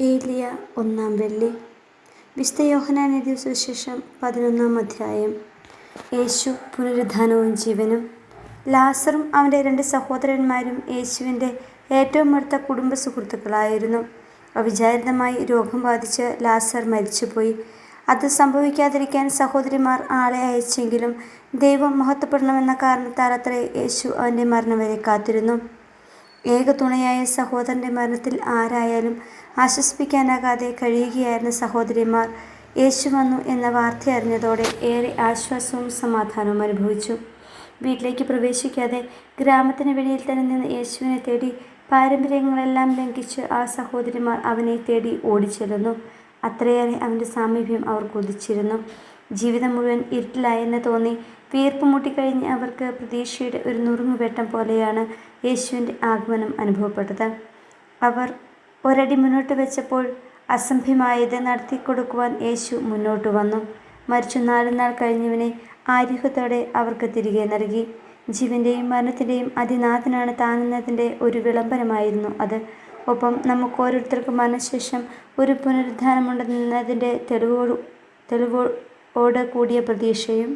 ഏലിയ ഒന്നാം വെള്ളി. വിശുദ്ധ യോഹന്നാൻ എഴുതിയ സുവിശേഷം 11-ാം അധ്യായം. യേശു പുനരുത്ഥാനവും ജീവനും. ലാസറും അവൻ്റെ 2 സഹോദരന്മാരും യേശുവിൻ്റെ ഏറ്റവും അടുത്ത കുടുംബ സുഹൃത്തുക്കളായിരുന്നു. അവിചാരിതമായി രോഗം ബാധിച്ച് ലാസർ മരിച്ചുപോയി. അത് സംഭവിക്കാതിരിക്കാൻ സഹോദരിമാർ ആളെ അയച്ചെങ്കിലും ദൈവം മഹത്വപ്പെടണമെന്ന കാരണത്താൽ അത്രേ യേശു അവൻ്റെ മരണം വരെ കാത്തിരുന്നു. ഏക തുണയായ സഹോദരൻ്റെ മരണത്തിൽ ആരായാലും ആശ്വസിപ്പിക്കാനാകാതെ കഴിയുകയായിരുന്ന സഹോദരിമാർ യേശു വന്നു എന്ന വാർത്ത അറിഞ്ഞതോടെ ഏറെ ആശ്വാസവും സമാധാനവും അനുഭവിച്ചു. വീട്ടിലേക്ക് പ്രവേശിക്കാതെ ഗ്രാമത്തിന് വെളിയിൽ തന്നെ നിന്ന് യേശുവിനെ തേടി പാരമ്പര്യങ്ങളെല്ലാം ലംഘിച്ച് ആ സഹോദരിമാർ അവനെ തേടി ഓടിച്ചെല്ലുന്നു. അത്രയേറെ അവൻ്റെ സാമീപ്യം അവർ കൊതിച്ചിരുന്നു. ജീവിതം മുഴുവൻ ഇരുട്ടിലായെന്ന് തോന്നി വീർപ്പ് മുട്ടിക്കഴിഞ്ഞ് അവർക്ക് പ്രതീക്ഷയുടെ ഒരു നുറുങ്ങുവെട്ടം പോലെയാണ് യേശുവിൻ്റെ ആഗമനം അനുഭവപ്പെട്ടത്. അവർ ഒരടി മുന്നോട്ട് വെച്ചപ്പോൾ അസംഭ്യമായത് നടത്തിക്കൊടുക്കുവാൻ യേശു മുന്നോട്ട് വന്നു. മരിച്ചു 4 നാൾ കഴിഞ്ഞവനെ ആര്യോഹത്തോടെ അവർക്ക് തിരികെ നൽകി. ജീവൻ്റെയും മരണത്തിൻ്റെയും അതിനാഥനാണ് താനെന്നതിൻ്റെ ഒരു വിളംബരമായിരുന്നു അത്. ഒപ്പം നമുക്ക് ഓരോരുത്തർക്കും മരണശേഷം ഒരു പുനരുത്ഥാനമുണ്ടെന്നതിൻ്റെ തെളിവോട് കൂടിയ പ്രതീക്ഷയും.